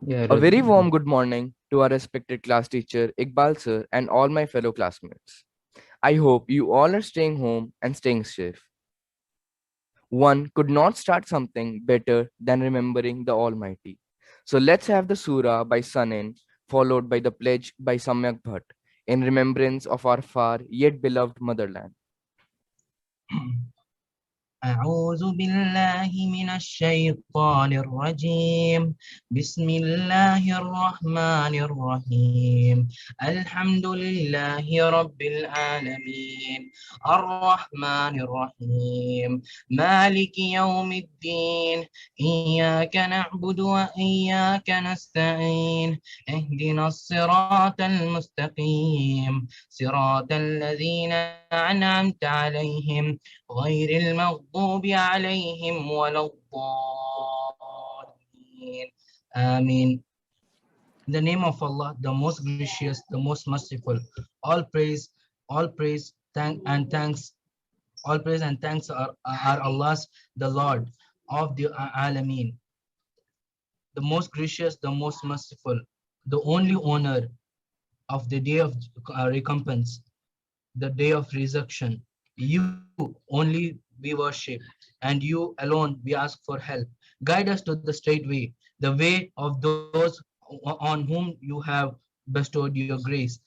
Yeah, A very Rajni. warm good morning to our respected class teacher Iqbal sir and all my fellow classmates. I hope you all are staying home and staying safe. One could not start something better than remembering the Almighty. So let's have the Surah by Sanin, followed by the pledge by Samyak Bhatt, in remembrance of our far yet beloved motherland. أعوذ بالله من الشيطان الرجيم بسم الله الرحمن الرحيم الحمد لله رب العالمين الرحمن الرحيم مالك يوم الدين إياك نعبد وإياك نستعين اهدنا الصراط المستقيم صراط الذين أنعمت عليهم غير المغضوب عليهم ولا الضالين آمين. In the name of Allah, the most gracious, the most merciful, all praise, all praise and thanks are Allah's, the Lord of the Alameen, the most gracious, the most merciful, the only owner of the day of recompense, the day of resurrection. You only we worship, and you alone we ask for help. Guide us to the straight way, the way of those on whom you have bestowed your grace,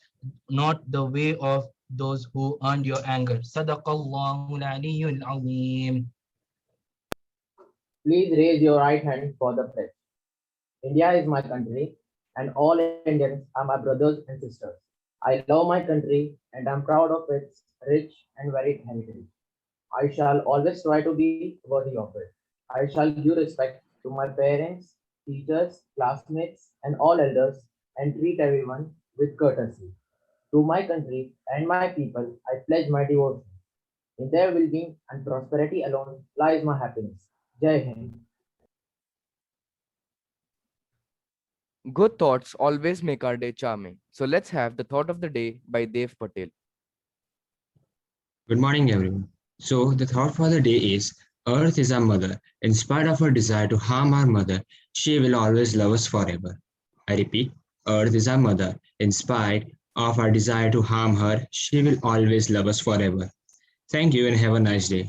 not the way of those who earned your anger. Sadaqallahu al-aliyyul azim. Please raise your right hand for the pledge. India is my country, and all Indians are my brothers and sisters. I love my country, and I'm proud of its rich and varied heritage. I shall always try to be worthy of it. I shall give respect to my parents, teachers, classmates, and all elders, and treat everyone with courtesy. To my country and my people, I pledge my devotion. In their well-being and prosperity alone lies my happiness. Jai Hind. Good thoughts always make our day charming. So let's have the thought of the day by Dev Patel. Good morning, everyone. So, the thought for the day is Earth is our mother. In spite of her desire to harm our mother, she will always love us forever. I repeat, Earth is our mother. In spite of our desire to harm her, she will always love us forever. Thank you and have a nice day.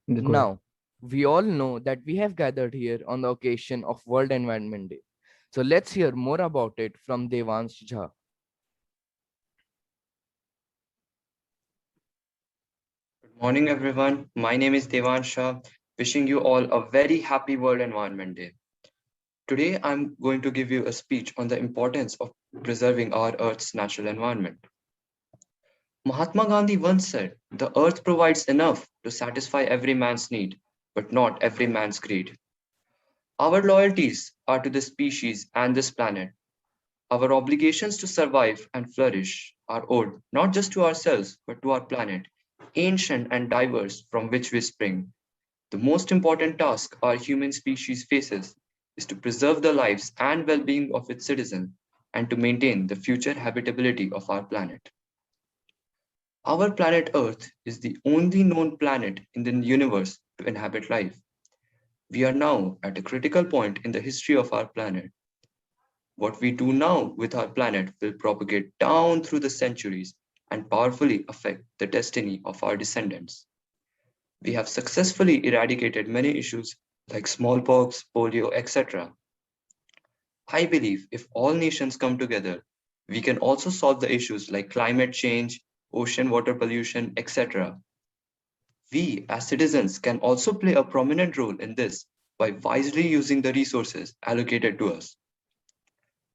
देखो Now, we all know that we have gathered here on the occasion of World Environment Day. So let's hear more about it from Devansh Jha. Good morning, everyone. My name is Devan Shah, wishing you all a very happy World Environment Day. Today, I'm going to give you a speech on the importance of preserving our Earth's natural environment. Mahatma Gandhi once said, "The Earth provides enough to satisfy every man's need, but not every man's greed." Our loyalties are to the species and this planet. Our obligations to survive and flourish are owed not just to ourselves, but to our planet, ancient and diverse, from which we spring. The most important task our human species faces is to preserve the lives and well being of its citizens and to maintain the future habitability of our planet. Our planet Earth is the only known planet in the universe to inhabit life. We are now at a critical point in the history of our planet. What we do now with our planet will propagate down through the centuries and powerfully affect the destiny of our descendants. We have successfully eradicated many issues like smallpox, polio, etc. I believe if all nations come together, we can also solve the issues like climate change, ocean water pollution, etc. We as citizens can also play a prominent role in this by wisely using the resources allocated to us.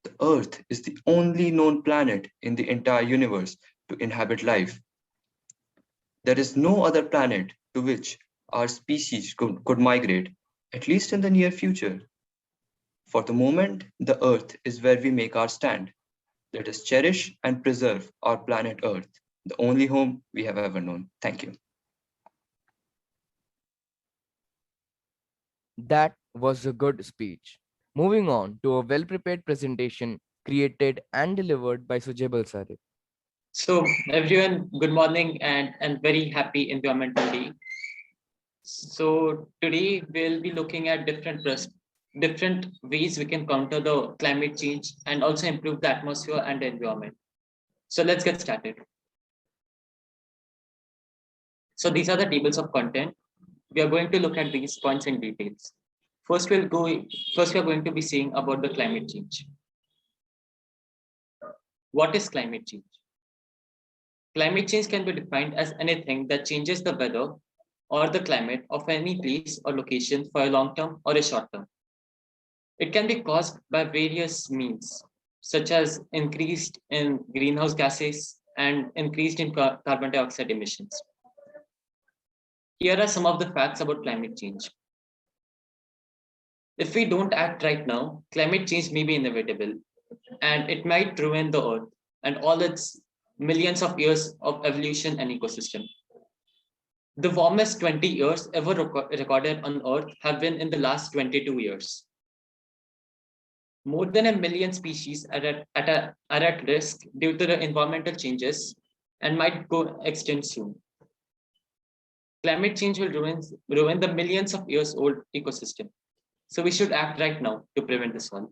The Earth is the only known planet in the entire universe to inhabit life. There is no other planet to which our species could migrate, at least in the near future. For the moment, the Earth is where we make our stand. Let us cherish and preserve our planet Earth, the only home we have ever known. Thank you. That was a good speech. Moving on to a well prepared presentation created and delivered by Sujebal Sare. So everyone, good morning and very happy Environmental Day. So today we'll be looking at different different ways we can counter the climate change and also improve the atmosphere and the environment. So let's get started. So these are the tables of content. We are going to look at these points in details. First, we are going to be seeing about the climate change. What is climate change? Climate change can be defined as anything that changes the weather or the climate of any place or location for a long term or a short term. It can be caused by various means, such as increased in greenhouse gases and increased in carbon dioxide emissions. Here are some of the facts about climate change. If we don't act right now, climate change may be inevitable and it might ruin the earth and all its millions of years of evolution and ecosystem. The warmest 20 years ever recorded on earth have been in the last 22 years. More than 1 million species are at risk due to the environmental changes and might go extinct soon. Climate change will ruin the millions of years old ecosystem. So we should act right now to prevent this one.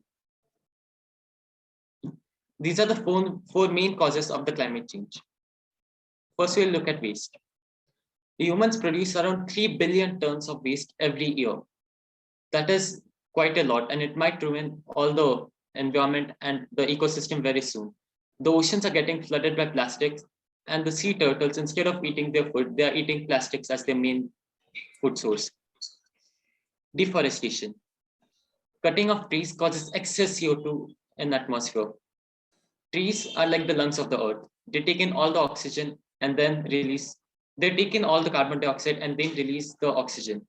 These are the four main causes of the climate change. First, we'll look at waste. Humans produce around 3 billion tons of waste every year. That is quite a lot, and it might ruin all the environment and the ecosystem very soon. The oceans are getting flooded by plastics, and the sea turtles, instead of eating their food, they are eating plastics as their main food source. Deforestation. Cutting of trees causes excess CO2 in the atmosphere. Trees are like the lungs of the earth. They take in all the oxygen and then release. They take in all the carbon dioxide and then release the oxygen.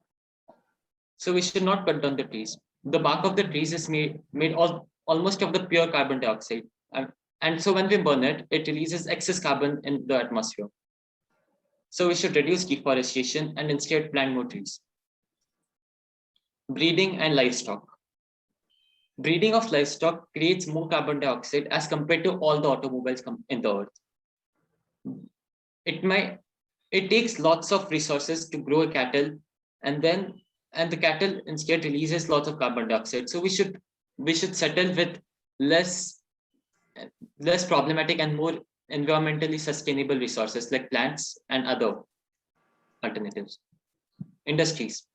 So we should not cut down the trees. The bark of the trees is made almost of the pure carbon dioxide. And so when we burn it, it releases excess carbon in the atmosphere. So we should reduce deforestation and instead plant more trees. Breeding and livestock. Breeding of livestock creates more carbon dioxide as compared to all the automobiles in the earth. It takes lots of resources to grow a cattle, and the cattle instead releases lots of carbon dioxide. So we should settle with less problematic and more environmentally sustainable resources like plants and other alternatives. Industries.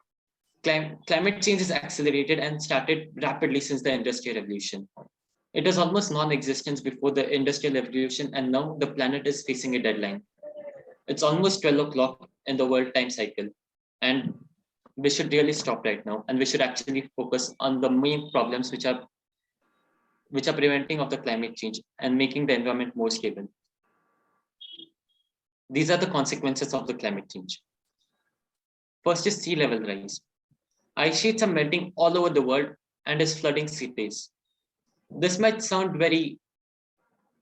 Climate change is accelerated and started rapidly since the Industrial Revolution. It was almost non-existent before the Industrial Revolution, and now the planet is facing a deadline. It's almost 12 o'clock in the world time cycle, and we should really stop right now, and we should actually focus on the main problems which are preventing of the climate change and making the environment more stable. These are the consequences of the climate change. First is sea level rise. Ice sheets are melting all over the world and is flooding cities. This might sound very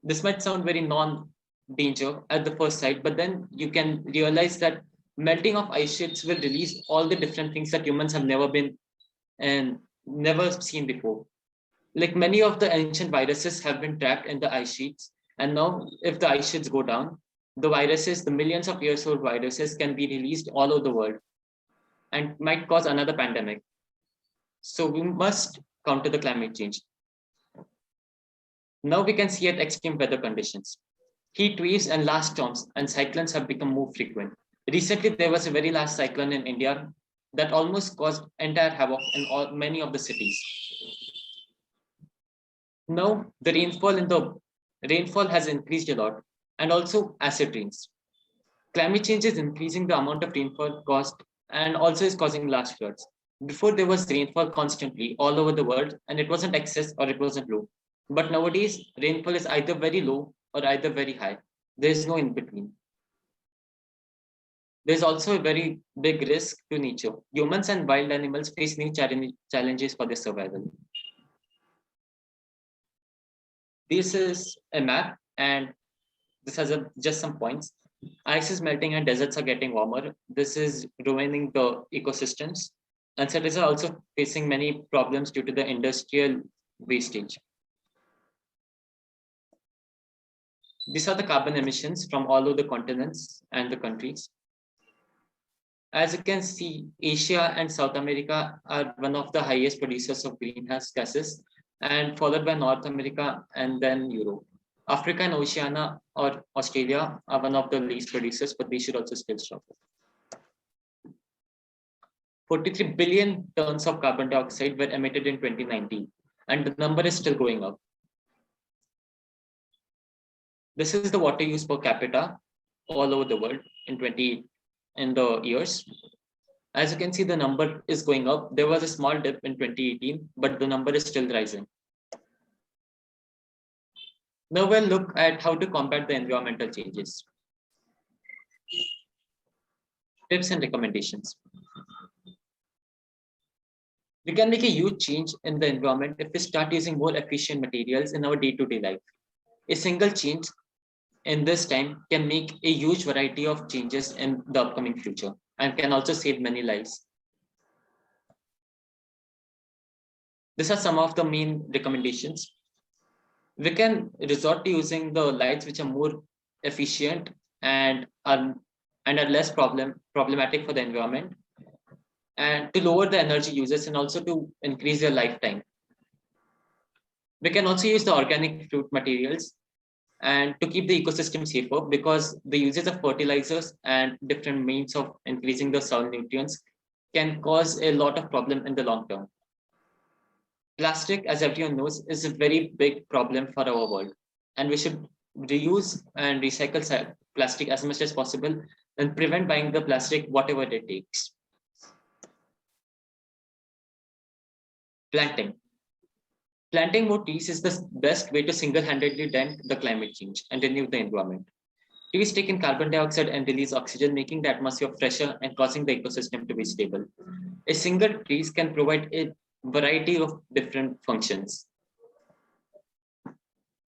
non-danger at the first sight, but then you can realize that melting of ice sheets will release all the different things that humans have never seen before. Like many of the ancient viruses have been trapped in the ice sheets, and now if the ice sheets go down, the millions of years old viruses can be released all over the world and might cause another pandemic. So we must counter the climate change. Now we can see at extreme weather conditions. Heat waves and large storms and cyclones have become more frequent. Recently, there was a very large cyclone in India that almost caused entire havoc in many of the cities. Now the rainfall has increased a lot, and also acid rains. Climate change is increasing the amount of rainfall caused and also is causing large floods. Before, there was rainfall constantly all over the world, and it wasn't excess or it wasn't low. But nowadays, rainfall is either very low or either very high. There is no in between. There's also a very big risk to nature. Humans and wild animals face new challenges for their survival. This is a map, and this has just some points. Ice is melting and deserts are getting warmer. This is ruining the ecosystems. And cities are also facing many problems due to the industrial wastage. These are the carbon emissions from all of the continents and the countries. As you can see, Asia and South America are one of the highest producers of greenhouse gases, and followed by North America and then Europe. Africa and Oceania or Australia are one of the least producers, but they should also still struggle. 43 billion tons of carbon dioxide were emitted in 2019, and the number is still going up. This is the water use per capita all over the world in the years. As you can see, the number is going up. There was a small dip in 2018, but the number is still rising. Now we'll look at how to combat the environmental changes. Tips and recommendations. We can make a huge change in the environment if we start using more efficient materials in our day-to-day life. A single change in this time can make a huge variety of changes in the upcoming future and can also save many lives. These are some of the main recommendations. We can resort to using the lights which are more efficient and are less problematic for the environment, and to lower the energy uses and also to increase their lifetime. We can also use the organic fruit materials and to keep the ecosystem safer, because the uses of fertilizers and different means of increasing the soil nutrients can cause a lot of problem in the long term. Plastic, as everyone knows, is a very big problem for our world, and we should reuse and recycle plastic as much as possible and prevent buying the plastic whatever it takes. Planting. Planting more trees is the best way to single-handedly dent the climate change and renew the environment. Trees take in carbon dioxide and release oxygen, making the atmosphere fresher and causing the ecosystem to be stable. A single tree can provide a variety of different functions.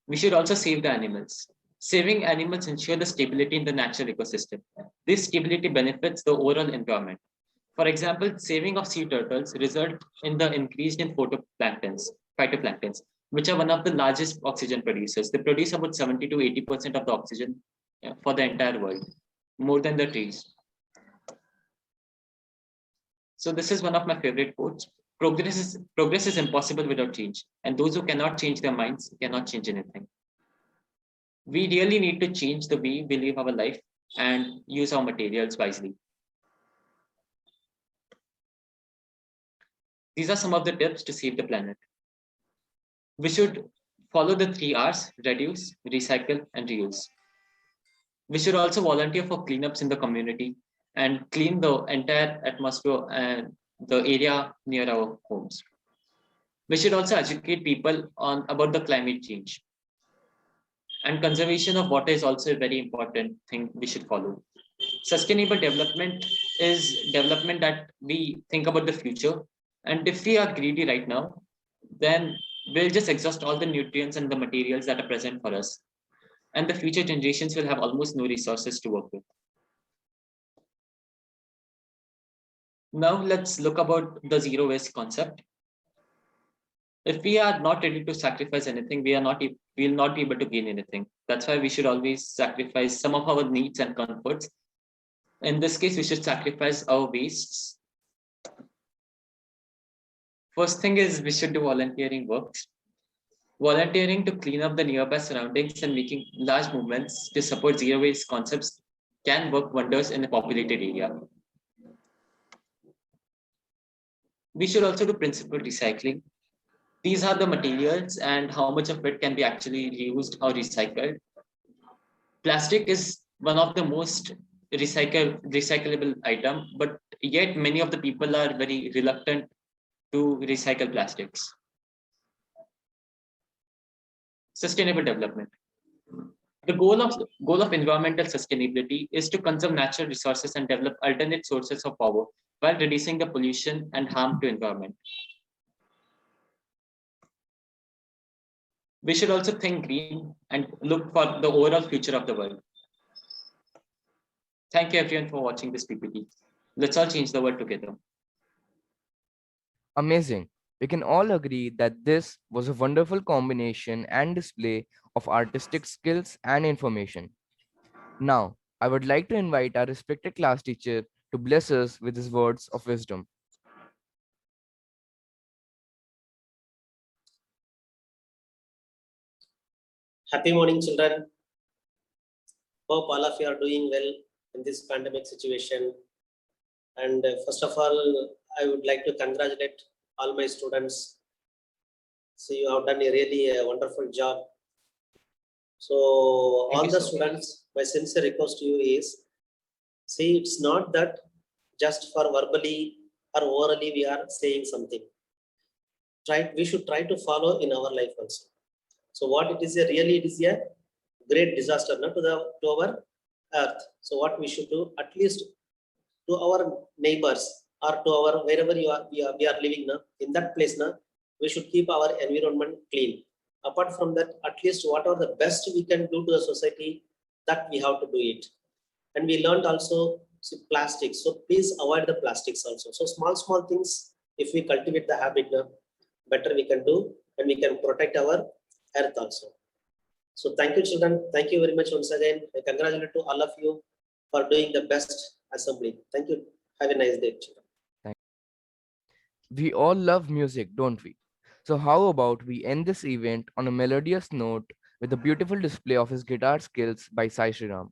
We should also save the animals. Saving animals ensure the stability in the natural ecosystem. This stability benefits the overall environment. For example, saving of sea turtles result in the increase in phytoplanktons, which are one of the largest oxygen producers. They produce about 70 to 80% of the oxygen for the entire world, more than the trees. So this is one of my favorite quotes. Progress is impossible without change, and those who cannot change their minds cannot change anything. We really need to change the way we live our life and use our materials wisely. These are some of the tips to save the planet. We should follow the 3 R's: reduce, recycle, and reuse. We should also volunteer for cleanups in the community and clean the entire atmosphere and the area near our homes. We should also educate people about the climate change. And conservation of water is also a very important thing we should follow. Sustainable development is development that we think about the future. And if we are greedy right now, then we'll just exhaust all the nutrients and the materials that are present for us. And the future generations will have almost no resources to work with. Now let's look about the zero waste concept. If we are not ready to sacrifice anything, we'll not be able to gain anything. That's why we should always sacrifice some of our needs and comforts. In this case, we should sacrifice our wastes. First thing is we should do volunteering works. Volunteering to clean up the nearby surroundings and making large movements to support zero waste concepts can work wonders in a populated area. We should also do principal recycling. These are the materials and how much of it can be actually reused or recycled. Plastic is one of the most recyclable item, but yet many of the people are very reluctant to recycle plastics. Sustainable development. The goal of environmental sustainability is to conserve natural resources and develop alternate sources of power while reducing the pollution and harm to environment. We should also think green and look for the overall future of the world. Thank you everyone for watching this PPT. Let's all change the world together. Amazing. We can all agree that this was a wonderful combination and display of artistic skills and information. Now, I would like to invite our respected class teacher to bless us with his words of wisdom. Happy morning, children. Hope all of you are doing well in this pandemic situation. And first of all, I would like to congratulate all my students. So you have done a really wonderful job. So all you the so much. students, my sincere request to you is, see, it's not that just for verbally or orally we are saying something. We should try to follow in our life also. So what it is really, it is a great disaster to our earth. So what we should do, at least to our neighbors or to our wherever we are living now, in that place now, we should keep our environment clean. Apart from that, at least what are the best we can do to the society, that we have to do it. And we learned also plastics. So please avoid the plastics also. So small things, if we cultivate the habit now, better we can do, and we can protect our earth also. So thank you, children. Thank you very much once again. I congratulate to all of you for doing the best assembly. Thank you. Have a nice day, children. We all love music, don't we? So, how about we end this event on a melodious note with a beautiful display of his guitar skills by Sai Sriram?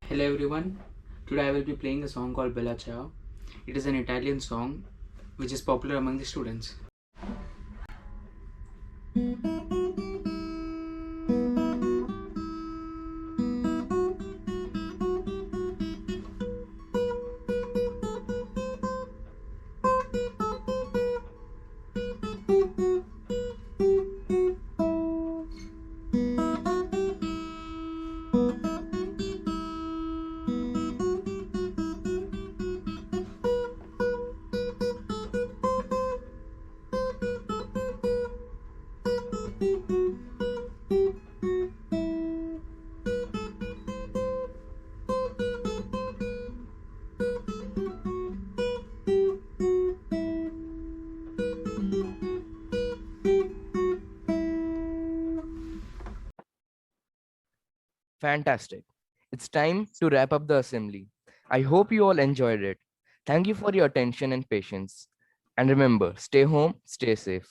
Hello everyone. Today I will be playing a song called Bella Ciao. It is an Italian song which is popular among the students. Fantastic. It's time to wrap up the assembly. I hope you all enjoyed it. Thank you for your attention and patience. And remember, stay home, stay safe.